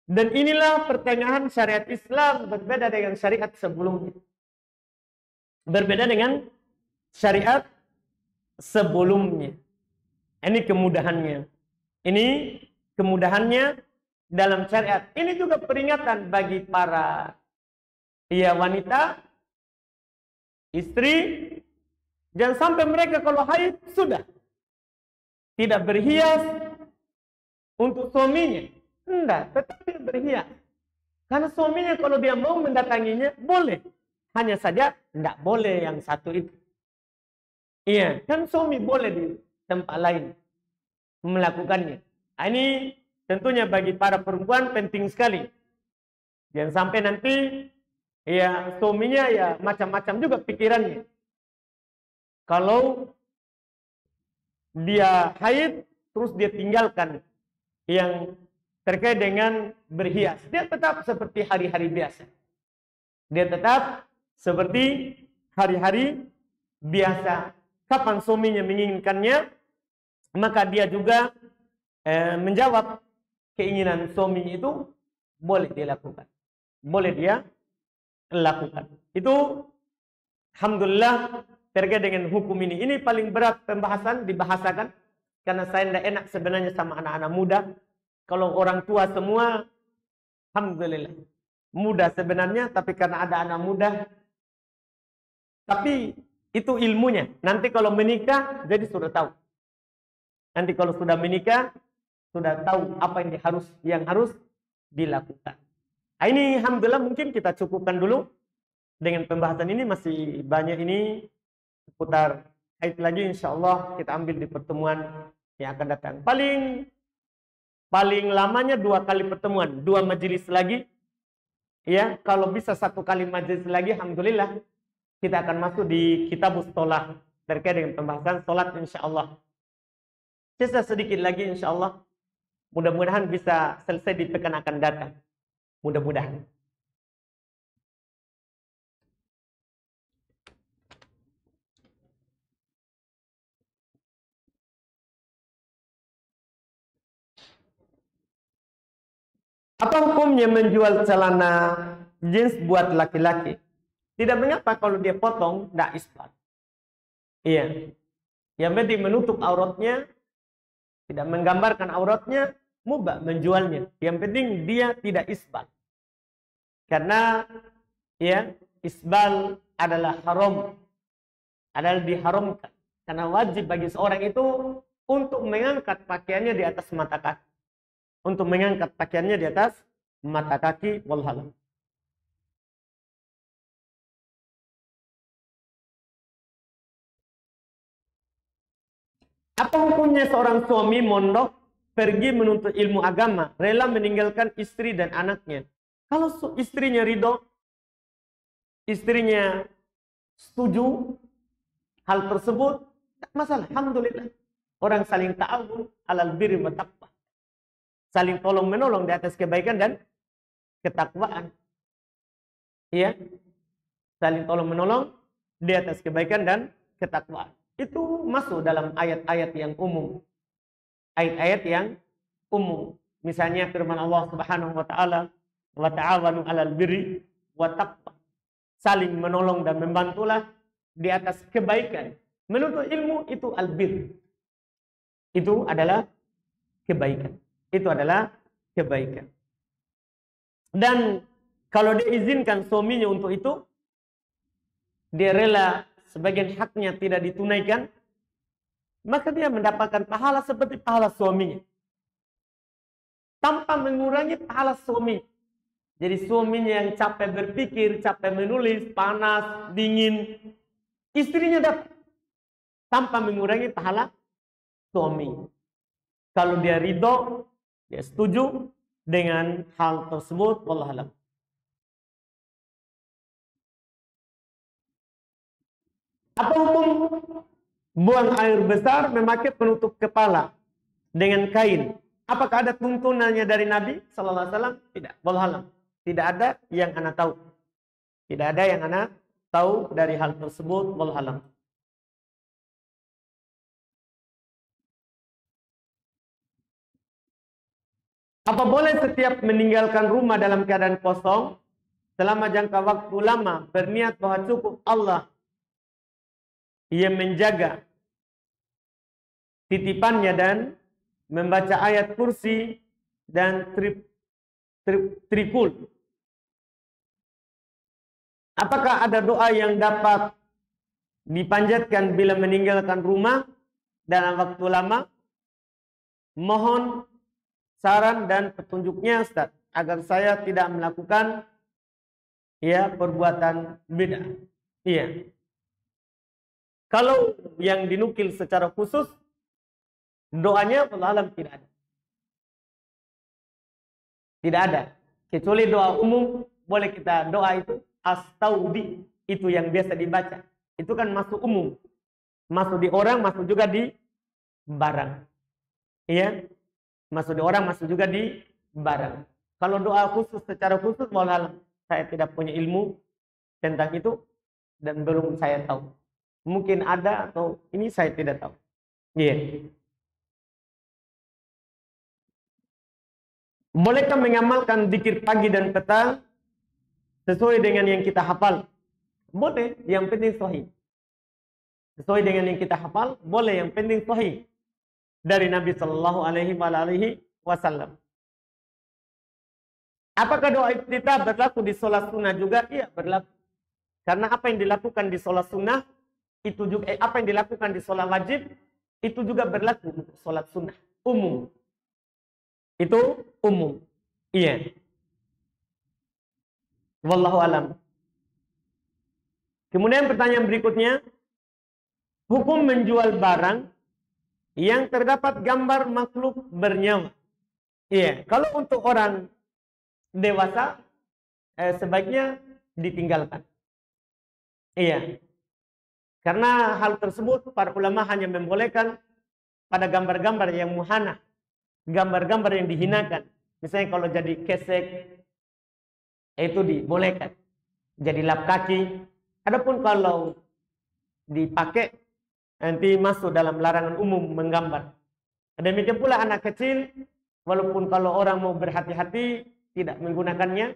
Dan inilah pertengahan syariat Islam berbeda dengan syariat sebelumnya. Berbeda dengan syariat sebelumnya. Ini kemudahannya. Ini kemudahannya dalam syariat. Ini juga peringatan bagi para wanita, istri, jangan sampai mereka kalau haid sudah tidak berhias untuk suaminya. Tidak, tetap dia berhias. Karena suaminya kalau dia mau mendatanginya, boleh. Hanya saja tidak boleh yang satu itu. Iya, kan suami boleh di tempat lain melakukannya. Ini tentunya bagi para perempuan penting sekali. Jangan sampai nanti suaminya macam-macam juga pikirannya. Kalau dia haid terus dia tinggalkan yang terkait dengan berhias, dia tetap seperti hari-hari biasa. Dia tetap seperti hari-hari biasa. Kapan suaminya menginginkannya, maka dia juga menjawab keinginan suaminya itu, boleh dia lakukan. Boleh dia lakukan. Itu alhamdulillah terkait dengan hukum ini. Ini paling berat pembahasan dibahasakan karena saya tidak enak sebenarnya sama anak-anak muda. Kalau orang tua semua, alhamdulillah muda sebenarnya, tapi karena ada anak muda, tapi itu ilmunya. Nanti kalau menikah, jadi sudah tahu. Nanti kalau sudah menikah, sudah tahu apa yang harus dilakukan. Nah, ini alhamdulillah mungkin kita cukupkan dulu dengan pembahasan ini. Masih banyak ini seputar haid lagi, insya Allah kita ambil di pertemuan yang akan datang. Paling lamanya 2 kali pertemuan, 2 majelis lagi. Ya, kalau bisa 1 kali majelis lagi, alhamdulillah kita akan masuk di kitabus sholat terkait dengan pembahasan sholat, insya Allah. Sisa sedikit lagi, insya Allah. Mudah-mudahan bisa selesai di pekan akan datang. Mudah-mudahan. Apa hukumnya menjual celana jeans buat laki-laki? Tidak mengapa kalau dia potong, tidak isbat. Iya. Yang penting menutup auratnya, tidak menggambarkan auratnya, mubah menjualnya. Yang penting dia tidak isbat. Karena isbal adalah haram. Adalah diharamkan. Karena wajib bagi seorang itu untuk mengangkat pakaiannya di atas mata kaki. Untuk mengangkat pakaiannya di atas mata kaki. Walhalam. Apa hukumnya seorang suami mondok pergi menuntut ilmu agama, rela meninggalkan istri dan anaknya? Kalau istrinya ridho, istrinya setuju hal tersebut, tak masalah. Alhamdulillah. Orang saling ta'awun alal birri wa taqwa. Saling tolong menolong di atas kebaikan dan ketakwaan. Iya. Saling tolong menolong di atas kebaikan dan ketakwaan. Itu masuk dalam ayat-ayat yang umum. Ayat-ayat yang umum. Misalnya firman Allah Subhanahu wa taala, "Wa ta'awanu 'alal birri wa taqwa." Saling menolong dan membantulah di atas kebaikan. Menuntut ilmu itu albir. Itu adalah kebaikan. Itu adalah kebaikan. Dan kalau diizinkan suaminya untuk itu, dia rela sebagian haknya tidak ditunaikan, maka dia mendapatkan pahala seperti pahala suaminya, tanpa mengurangi pahala suami. Jadi suaminya yang capek berpikir, capek menulis, panas, dingin, istrinya dapat tanpa mengurangi pahala suami. Kalau dia ridho, dia setuju dengan hal tersebut, wallahu a'lam. Apa hukum buang air besar memakai penutup kepala dengan kain? Apakah ada tuntunannya dari Nabi sallallahu alaihi wasallam? Tidak, wallahu a'lam. Tidak ada yang ana tahu. Tidak ada yang ana tahu dari hal tersebut, wallahu a'lam. Apa boleh setiap meninggalkan rumah dalam keadaan kosong selama jangka waktu lama berniat bahwa cukup Allah yang menjaga titipannya dan membaca ayat kursi dan trikul? Apakah ada doa yang dapat dipanjatkan bila meninggalkan rumah dalam waktu lama? Mohon saran dan petunjuknya, Ustaz, agar saya tidak melakukan perbuatan bid'ah. Iya. Kalau yang dinukil secara khusus, doanya wallahu alam tidak ada. Tidak ada. Kecuali doa umum, boleh kita doa itu astaudi, itu yang biasa dibaca. Itu kan masuk umum. Masuk di orang, masuk juga di barang. Iya. Masuk di orang, masuk juga di barang. Kalau doa khusus secara khusus, wallahu alam, saya tidak punya ilmu tentang itu dan belum saya tahu. Mungkin ada atau ini saya tidak tahu. Iya. Bolehkah mengamalkan zikir pagi dan petang sesuai dengan yang kita hafal? Boleh, yang penting sahih. Sesuai dengan yang kita hafal, boleh, yang penting sahih dari Nabi Shallallahu Alaihi Wasallam. Apakah doa iftitah berlaku di sholat sunnah juga? Iya, berlaku. Karena apa yang dilakukan di sholat sunnah itu juga, apa yang dilakukan di sholat wajib itu juga berlaku untuk sholat sunnah umum. Itu umum. Iya. Wallahu alam. Kemudian pertanyaan berikutnya, hukum menjual barang yang terdapat gambar makhluk bernyawa. Iya, kalau untuk orang dewasa sebaiknya ditinggalkan. Iya. Karena hal tersebut para ulama hanya membolehkan pada gambar-gambar yang muhana, gambar-gambar yang dihinakan. Misalnya kalau jadi kesek, itu dibolehkan. Jadi lap kaki. Adapun kalau dipakai, nanti masuk dalam larangan umum menggambar. Demikian pula anak kecil, walaupun kalau orang mau berhati-hati, tidak menggunakannya,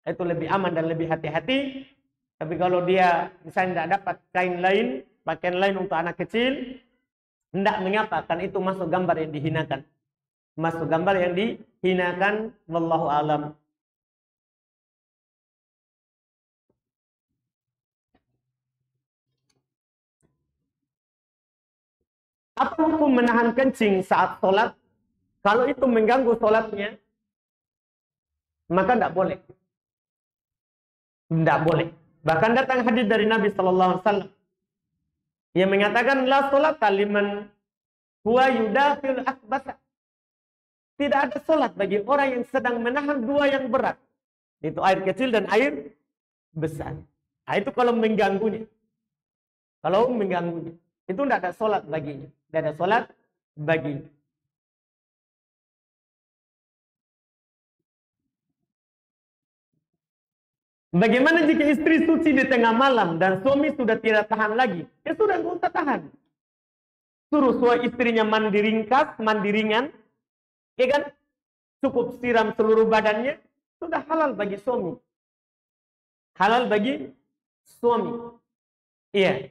itu lebih aman dan lebih hati-hati. Tapi kalau dia misalnya tidak dapat kain lain, pakaian lain untuk anak kecil, tidak mengapa, kan itu masuk gambar yang dihinakan. Masuk gambar yang dihinakan, wallahu alam. Apa hukum menahan kencing saat sholat? Kalau itu mengganggu sholatnya, maka tidak boleh. Tidak boleh. Bahkan datang hadis dari Nabi Sallallahu Alaihi Wasallam yang mengatakan la sholat liman huwa yudafil akbasa. Tidak ada sholat bagi orang yang sedang menahan dua yang berat, itu air kecil dan air besar. Nah, itu kalau mengganggunya. Kalau mengganggunya, itu tidak ada sholat baginya. Tidak ada sholat baginya. Bagaimana jika istri suci di tengah malam dan suami sudah tidak tahan lagi? Ya sudah, nggak usah tahan. Suruh suami istrinya mandi ringkas, mandi ringan, ya kan? Cukup siram seluruh badannya, sudah halal bagi suami. Halal bagi suami. Iya.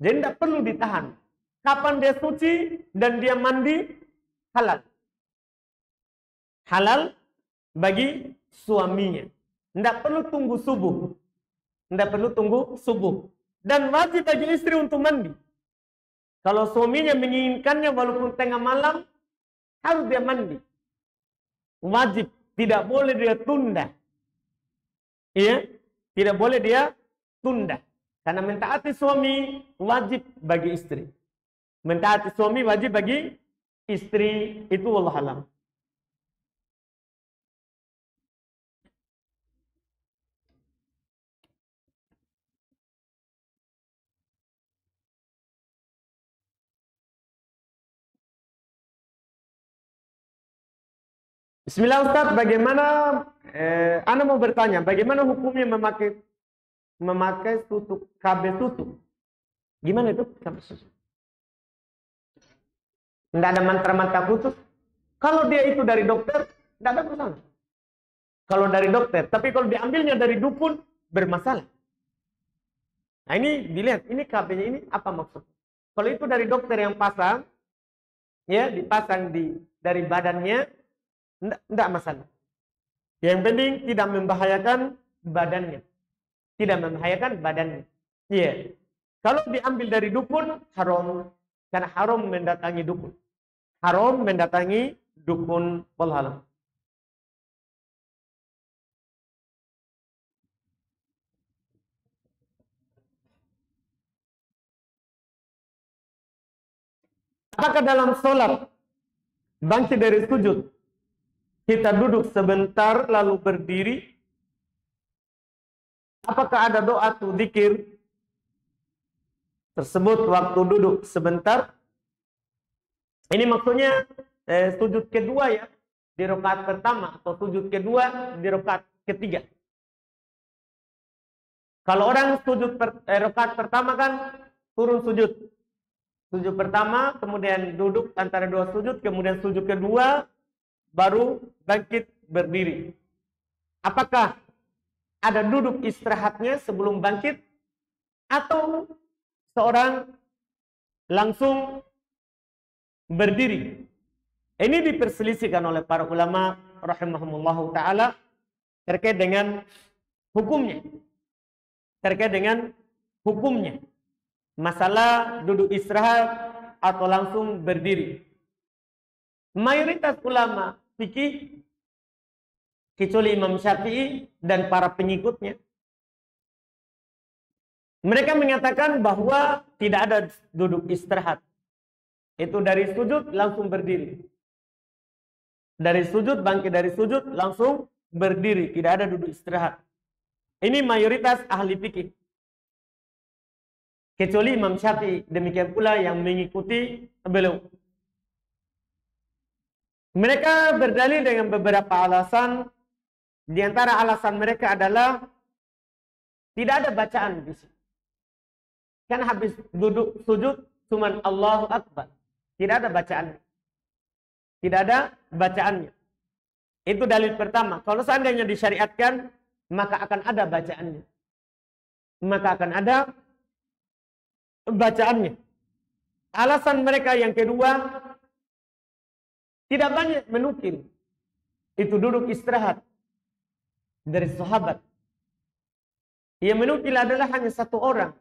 Jadi tidak perlu ditahan. Kapan dia suci dan dia mandi, halal. Halal bagi suaminya. Tidak perlu tunggu subuh. Tidak perlu tunggu subuh. Dan wajib bagi istri untuk mandi. Kalau suaminya menginginkannya walaupun tengah malam, harus dia mandi. Wajib, tidak boleh dia tunda. Iya, tidak boleh dia tunda. Karena mentaati suami wajib bagi istri. Mentaati suami wajib bagi istri, itu wallahu alam. Bismillah Ustaz, bagaimana Anda mau bertanya, bagaimana hukumnya memakai tutup KB tutup? Gimana itu KB tutup? Tidak ada mantra-mantra khusus. Kalau dia itu dari dokter, tidak ada masalah. Kalau dari dokter, tapi kalau diambilnya dari dukun, bermasalah. Nah ini dilihat, ini KB-nya ini apa maksudnya? Kalau itu dari dokter yang pasang, ya dipasang dari badannya, tidak masalah. Yang penting tidak membahayakan badannya. Tidak membahayakan badannya. Iya. Kalau diambil dari dukun, haram. Karena haram mendatangi dukun. Haram mendatangi dukun. Wallahu a'lam. Apakah dalam sholat bangkit dari sujud kita duduk sebentar lalu berdiri? Apakah ada doa atau zikir tersebut waktu duduk sebentar? Ini maksudnya sujud kedua ya, di rakaat pertama, atau sujud kedua di rakaat ketiga. Kalau orang sujud rakaat pertama kan turun sujud. Sujud pertama, kemudian duduk antara dua sujud, kemudian sujud kedua, baru bangkit berdiri. Apakah ada duduk istirahatnya sebelum bangkit, atau seorang langsung berdiri? Ini diperselisihkan oleh para ulama rahimahumullah ta'ala terkait dengan hukumnya. Terkait dengan hukumnya. Masalah duduk istirahat atau langsung berdiri. Mayoritas ulama fikih, kecuali Imam Syafi'i dan para pengikutnya, mereka mengatakan bahwa tidak ada duduk istirahat. Itu dari sujud langsung berdiri. Dari sujud, bangkit dari sujud, langsung berdiri. Tidak ada duduk istirahat. Ini mayoritas ahli fikih. Kecuali Imam Syafi'i, demikian pula yang mengikuti beliau. Mereka berdalil dengan beberapa alasan. Di antara alasan mereka adalah tidak ada bacaan di sini. Kan habis duduk sujud cuman Allahu Akbar. Tidak ada bacaan. Tidak ada bacaannya. Itu dalil pertama. Kalau seandainya disyariatkan, maka akan ada bacaannya. Maka akan ada bacaannya. Alasan mereka yang kedua, tidak banyak menukil. Itu duduk istirahat dari sahabat. Yang menukil adalah hanya satu orang.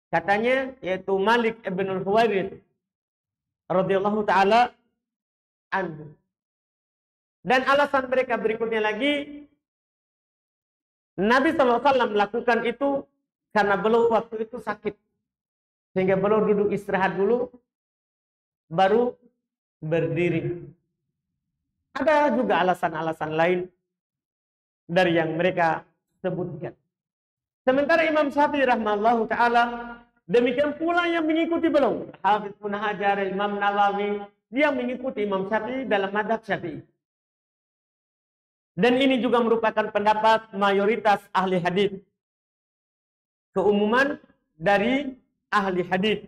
Katanya yaitu Malik ibn al-Huwairith radhiyallahu ta'ala anhu. Dan alasan mereka berikutnya lagi, Nabi SAW melakukan itu karena beliau waktu itu sakit. Sehingga beliau duduk istirahat dulu, baru berdiri. Ada juga alasan-alasan lain dari yang mereka sebutkan. Sementara Imam Syafi'i rahimahullahu ta'ala, demikian pula yang mengikuti beliau. Hafiz Ibnu Hajar, Imam Nawawi, dia mengikuti Imam Syafi'i dalam mazhab Syafi'i. Dan ini juga merupakan pendapat mayoritas ahli hadis. Keumuman dari ahli hadis.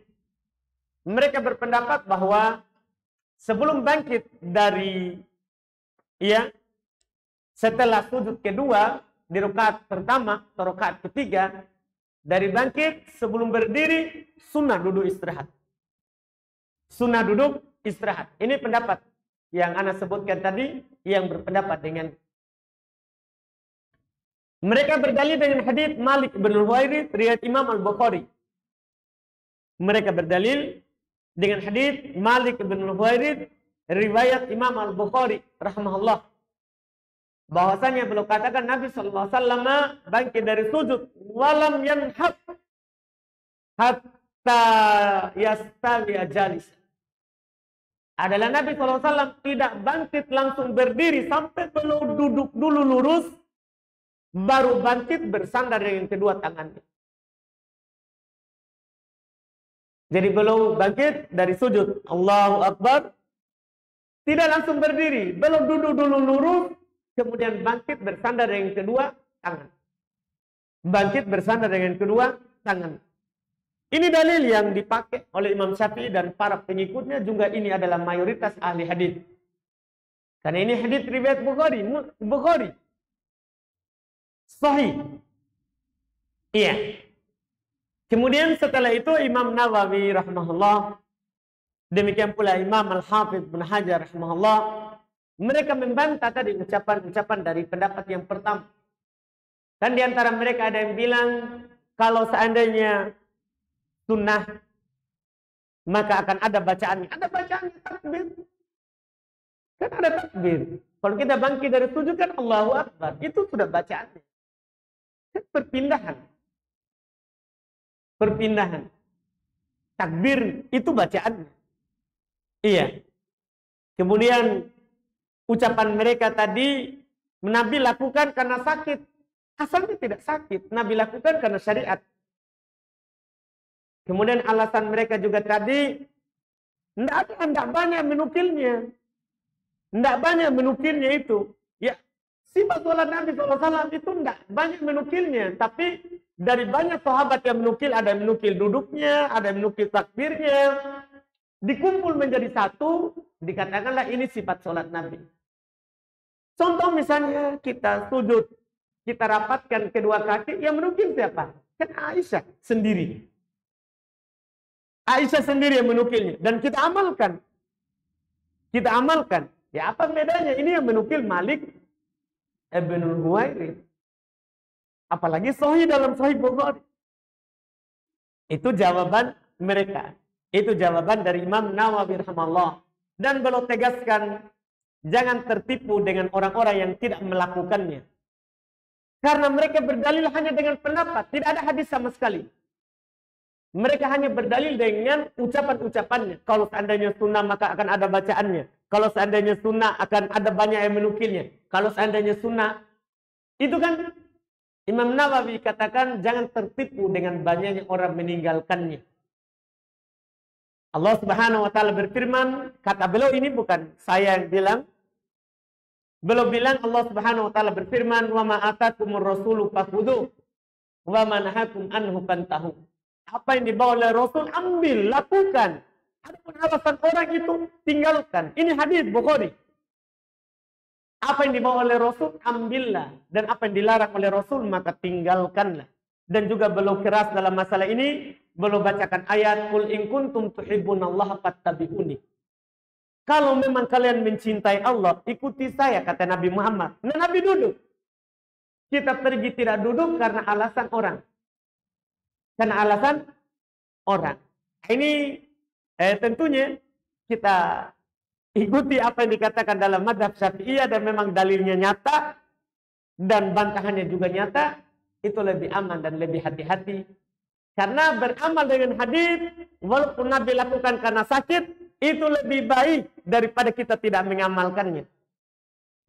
Mereka berpendapat bahwa sebelum bangkit dari setelah sujud kedua di rakaat pertama atau rakaat ketiga, dari bangkit sebelum berdiri sunnah duduk istirahat. Sunnah duduk istirahat. Ini pendapat yang ana sebutkan tadi yang berpendapat dengan Mereka berdalil dengan hadits Malik bin Huwairits riwayat Imam Al-Bukhari. Mereka berdalil dengan hadits Malik bin Huwairits riwayat Imam Al-Bukhari rahimahullah. Bahwasanya beliau katakan Nabi sallallahu alaihi wasallam bangkit dari sujud walam yanhab hatta yastawi jalis. Adalah Nabi sallallahu alaihi wasallam tidak bangkit langsung berdiri sampai beliau duduk dulu lurus, baru bangkit bersandar dengan kedua tangannya. Jadi beliau bangkit dari sujud, Allahu Akbar, tidak langsung berdiri, beliau duduk dulu lurus, kemudian bangkit bersandar dengan kedua tangan. Bangkit bersandar dengan kedua tangan. Ini dalil yang dipakai oleh Imam Syafi'i dan para pengikutnya, juga ini adalah mayoritas ahli hadis. Karena ini hadis riwayat Bukhari. Sahih. Iya. Kemudian setelah itu Imam Nawawi rahimahullah, demikian pula Imam Al-Hafidz bin Hajar rahimahullah, mereka membantah tadi ucapan-ucapan dari pendapat yang pertama. Dan di antara mereka ada yang bilang kalau seandainya sunnah maka akan ada bacaannya. Ada bacaannya, takbir. Kan ada takbir. Kalau kita bangkit dari sujud kan Allahu Akbar. Itu sudah bacaannya. Kan perpindahan. Takbir itu bacaannya. Iya. Kemudian ucapan mereka tadi, Nabi lakukan karena sakit. Asalnya tidak sakit. Nabi lakukan karena syariat. Kemudian alasan mereka juga tadi, tidak banyak menukilnya. Tidak banyak menukilnya itu. Ya, sifat sholat Nabi SAW itu tidak banyak menukilnya. Tapi dari banyak sahabat yang menukil, ada yang menukil duduknya, ada yang menukil takbirnya. Dikumpul menjadi satu, dikatakanlah ini sifat sholat Nabi. Contoh misalnya kita sujud, kita rapatkan kedua kaki, yang menukil siapa? Kan Aisyah sendiri. Aisyah sendiri yang menukilnya. Dan kita amalkan. Ya apa bedanya? Ini yang menukil Malik bin Huwairits. Apalagi sahih dalam Sahih Bukhari. Itu jawaban mereka. Itu jawaban dari Imam Nawawi rahimahullah. Dan beliau tegaskan, jangan tertipu dengan orang-orang yang tidak melakukannya. Karena mereka berdalil hanya dengan pendapat. Tidak ada hadis sama sekali. Mereka hanya berdalil dengan ucapan-ucapannya. Kalau seandainya sunnah maka akan ada bacaannya. Kalau seandainya sunnah akan ada banyak yang menukilnya. Kalau seandainya sunnah, itu kan Imam Nawawi katakan jangan tertipu dengan banyaknya orang meninggalkannya. Allah Subhanahu wa taala berfirman, kata beliau ini bukan saya yang bilang. Beliau bilang Allah Subhanahu wa taala berfirman, "Wa ma atakumur rasulu fakhudhu wa ma nahakum anhu fantahu." Apa yang dibawa oleh Rasul, ambil, lakukan. Adapun alasan orang itu, tinggalkan. Ini hadis Bukhari. Apa yang dibawa oleh Rasul, ambillah. Dan apa yang dilarang oleh Rasul, maka tinggalkanlah. Dan juga beliau keras dalam masalah ini, beliau bacakan ayat, "Qul in kuntum tuhibbunallaha fattabi'uni." Kalau memang kalian mencintai Allah, ikuti saya, kata Nabi Muhammad. Nah, Nabi duduk. Kita pergi tidak duduk karena alasan orang. Karena alasan orang. Ini tentunya kita ikuti apa yang dikatakan dalam mazhab Syafi'iyah dan memang dalilnya nyata dan bantahannya juga nyata, itu lebih aman dan lebih hati-hati. Karena beramal dengan hadis walaupun Nabi lakukan karena sakit, itu lebih baik daripada kita tidak mengamalkannya.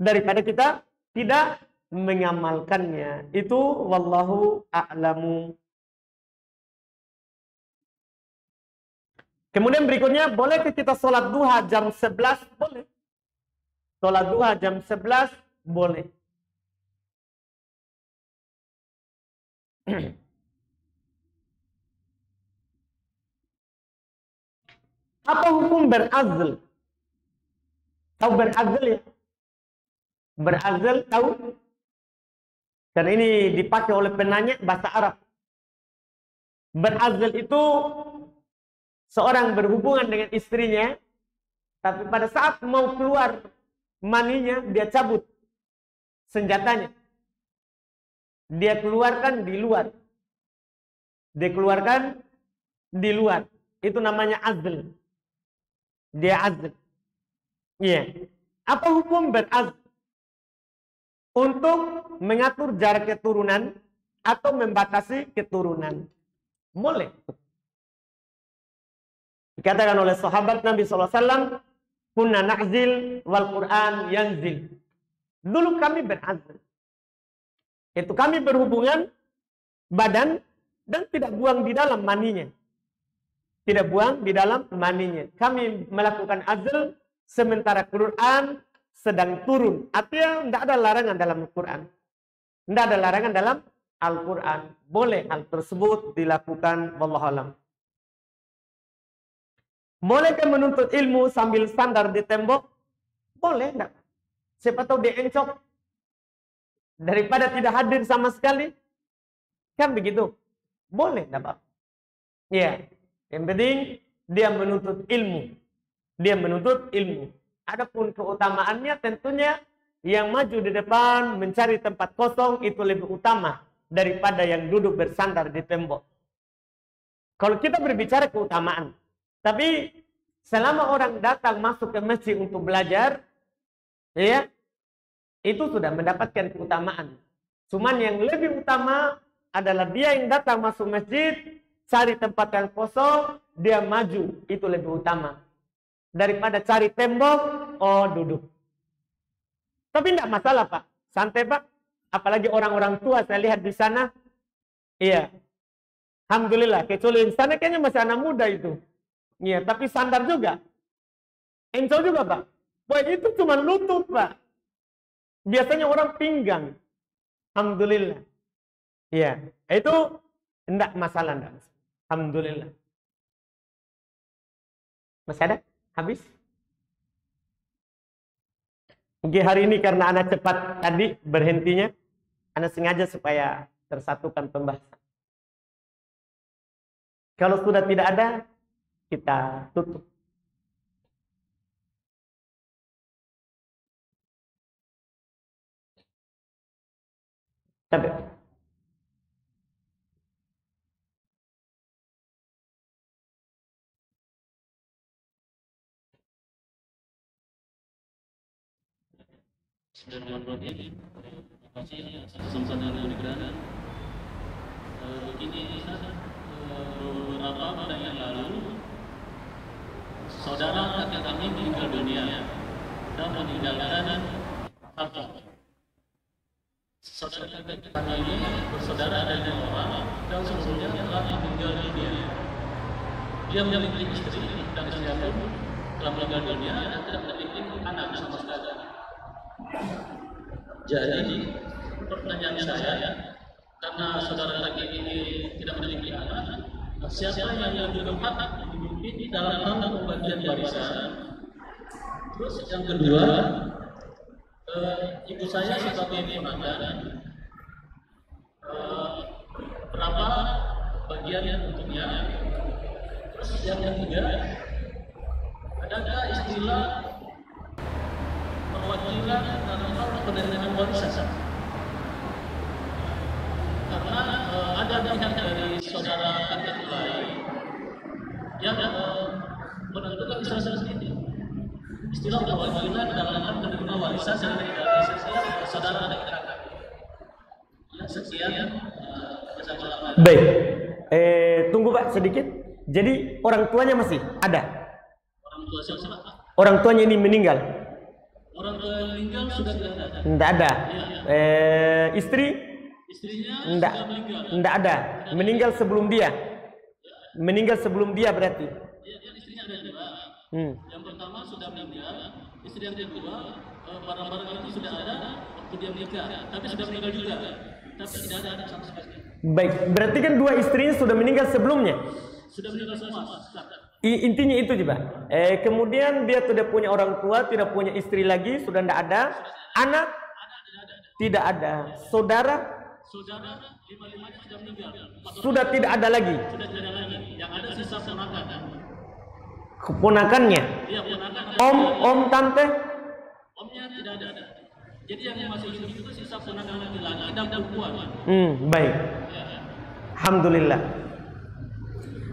Daripada kita tidak mengamalkannya. Itu wallahu a'lamu. Kemudian berikutnya, bolehkah kita sholat duha jam 11? Boleh. Sholat duha jam 11? Boleh. Apa hukum berazl? Tahu berazl ya? Berazl tahu? Dan ini dipakai oleh penanya bahasa Arab. Berazl itu seorang berhubungan dengan istrinya, tapi pada saat mau keluar maninya, dia cabut senjatanya. dia keluarkan di luar. Dia keluarkan di luar. Itu namanya azl. Dia azl. Iya. Apa hukum berazl? Untuk mengatur jarak keturunan atau membatasi keturunan. Boleh. Dikatakan oleh sahabat Nabi SAW, kunna na'zil wal Quran yanzil. Dulu kami berazl. Itu kami berhubungan badan dan tidak buang di dalam maninya. Tidak buang di dalam maninya. Kami melakukan azl sementara Quran sedang turun. Artinya tidak ada larangan dalam Al-Quran. Tidak ada larangan dalam Al-Quran. Boleh hal tersebut dilakukan. Wallahu a'lam. Bolehkah menuntut ilmu sambil sandar di tembok? Boleh, enggak. Siapa tahu dia encok. Daripada tidak hadir sama sekali. Kan begitu. Boleh, enggak apa. Ya, yang penting dia menuntut ilmu. Dia menuntut ilmu. Adapun keutamaannya tentunya yang maju di depan mencari tempat kosong itu lebih utama daripada yang duduk bersandar di tembok. Kalau kita berbicara keutamaan, tapi selama orang datang masuk ke masjid untuk belajar, ya, itu sudah mendapatkan keutamaan. Cuman yang lebih utama adalah dia yang datang masuk masjid, cari tempat yang kosong, dia maju, itu lebih utama. Daripada cari tembok, oh duduk. Tapi tidak masalah Pak, santai Pak. Apalagi orang-orang tua saya lihat di sana, iya. Alhamdulillah, kecuali di sana kayaknya masih anak muda itu. Iya, tapi sandar juga. Encol juga Pak. Wah itu cuma lutut Pak. Biasanya orang pinggang. Alhamdulillah. Iya, itu tidak masalah. Enggak. Alhamdulillah. Masih ada? Habis? Mungkin hari ini karena anak cepat tadi berhentinya, anak sengaja supaya tersatukan pembahasan. Kalau sudah tidak ada, kita tutup. Tapi
Bismillahirrahmanirrahim. Terima kasih atas kesempatan yang diberikan. Begini beberapa bulan yang lalu, saudara kakek kami meninggal dunia dan meninggalkan harta. Saudara kakek kami ini bersaudara ada 5 orang dan sebelumnya telah meninggal dunia. Dia memiliki istri dan istrinya pun telah meninggal dunia dan tidak memiliki anak sama sekali. Jadi pertanyaan saya, karena saudara laki ini tidak memiliki anak, siapa yang lebih berhak memimpin dalam hal pembagian warisan? Terus yang kedua, ibu saya sebagai ponakan, berapa bagian untuknya? Terus yang ketiga, adakah istilah perwakilan dalam hal penerimaan warisan? Karena ada pihak dari saudara kakek lain yang menentukan istilah sendiri. Istilah perwakilan dalam hal penerimaan warisan dari setiap saudara kakek. Ya, sekian.
Baik. Tunggu Pak sedikit. Jadi orang tuanya masih ada?
Orang tua siapa?
Orang tuanya ini meninggal?
Orang tua yang meninggal sudah tidak ada.
Tidak ada.
Ya.
Istrinya sudah meninggal. Tidak ada. Meninggal sebelum dia. Meninggal sebelum dia berarti.
Ya, istrinya ada 2. Yang pertama sudah meninggal. Istri yang kedua barang-barang itu sudah ada waktu dia menikah, tapi sudah meninggal juga. Tapi tidak ada sama sekali.
Baik, berarti kan 2 istrinya sudah meninggal sebelumnya.
Sudah meninggal semua.
Intinya itu juga. Kemudian dia tidak punya orang tua, tidak punya istri lagi, sudah tidak ada. Anak tidak ada. Saudara
5-5-nya sudah meninggal.
Sudah tidak ada lagi.
Sudah tidak ada lagi. Yang ada sisa ponakan.
Keponakannya.
Iya, ponakan.
Om, tante.
Omnya tidak ada. Jadi yang masih hidup itu sisa ponakan laki-laki dan perempuan.
Baik. Alhamdulillah.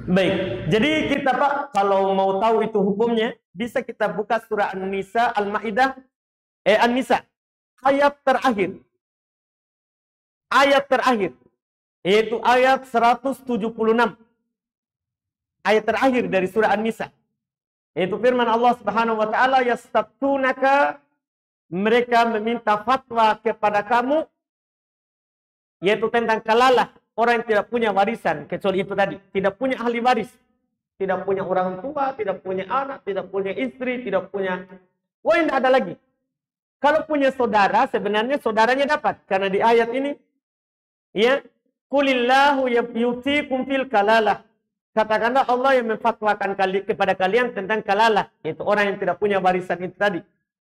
Baik. Jadi kita Pak, kalau mau tahu itu hukumnya, bisa kita buka surah An-Nisa, Al-Maidah, An-Nisa, ayat terakhir. Ayat terakhir, yaitu ayat 176. Ayat terakhir dari surah An-Nisa. Yaitu firman Allah Subhanahu wa taala, yastaftunaka, mereka meminta fatwa kepada kamu, yaitu tentang kalalah, orang yang tidak punya warisan, kecuali itu tadi, tidak punya ahli waris, tidak punya orang tua, tidak punya anak, tidak punya istri, tidak punya, tidak ada lagi. Kalau punya saudara, sebenarnya saudaranya dapat, karena di ayat ini, ya, kulillahu yutikum fil kalalah. Katakanlah Allah yang memfatwakan kepada kalian tentang kalalah, yaitu orang yang tidak punya warisan itu tadi.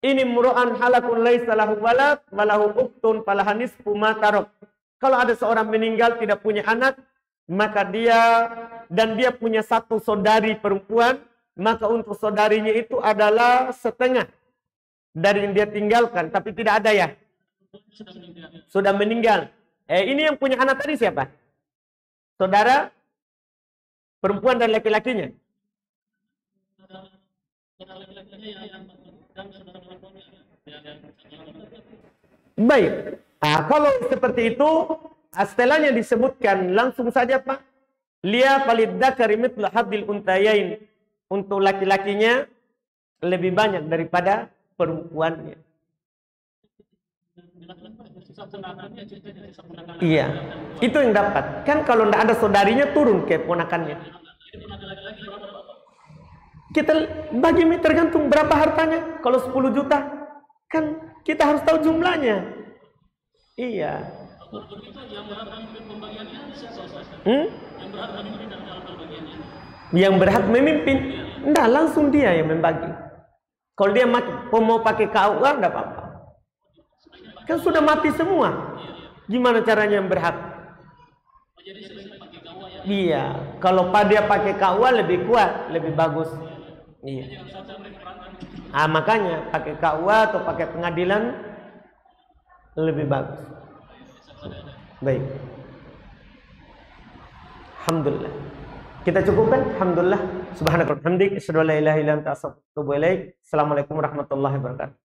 Ini mura'an halakun laisa lahu walad walahu uktun falaha nisfu ma tarok. Kalau ada seorang meninggal tidak punya anak, maka dia punya satu saudari perempuan, maka untuk saudarinya itu adalah setengah dari yang dia tinggalkan, tapi tidak ada ya. Sudah meninggal. Ini yang punya anak tadi siapa? Saudara perempuan dan laki-lakinya. Baik. Nah, kalau seperti itu, setelahnya disebutkan langsung saja Pak. Lia falidzakari mithlu hadil untayain. Untuk laki-lakinya lebih banyak daripada perempuannya. Iya, itu yang dapat. Kan kalau tidak ada saudarinya turun ke ponakannya. Kita bagi tergantung berapa hartanya. Kalau 10 juta, kan kita harus tahu jumlahnya. Iya. Yang berhak memimpin, enggak, langsung dia yang membagi. Kalau dia mau pakai KUA, enggak apa-apa. Kan sudah mati semua. Gimana caranya yang berhak? Iya, kalau dia pakai KUA lebih kuat, lebih bagus. Iya. Makanya pakai KUA atau pakai pengadilan lebih bagus. Baik. Alhamdulillah. Kita cukupkan. Alhamdulillah. Subhanakallahumma wa bihamdik, asyhadu an la ilaha illa anta, astaghfiruka wa atubu ilaik. Assalamualaikum warahmatullahi wabarakatuh.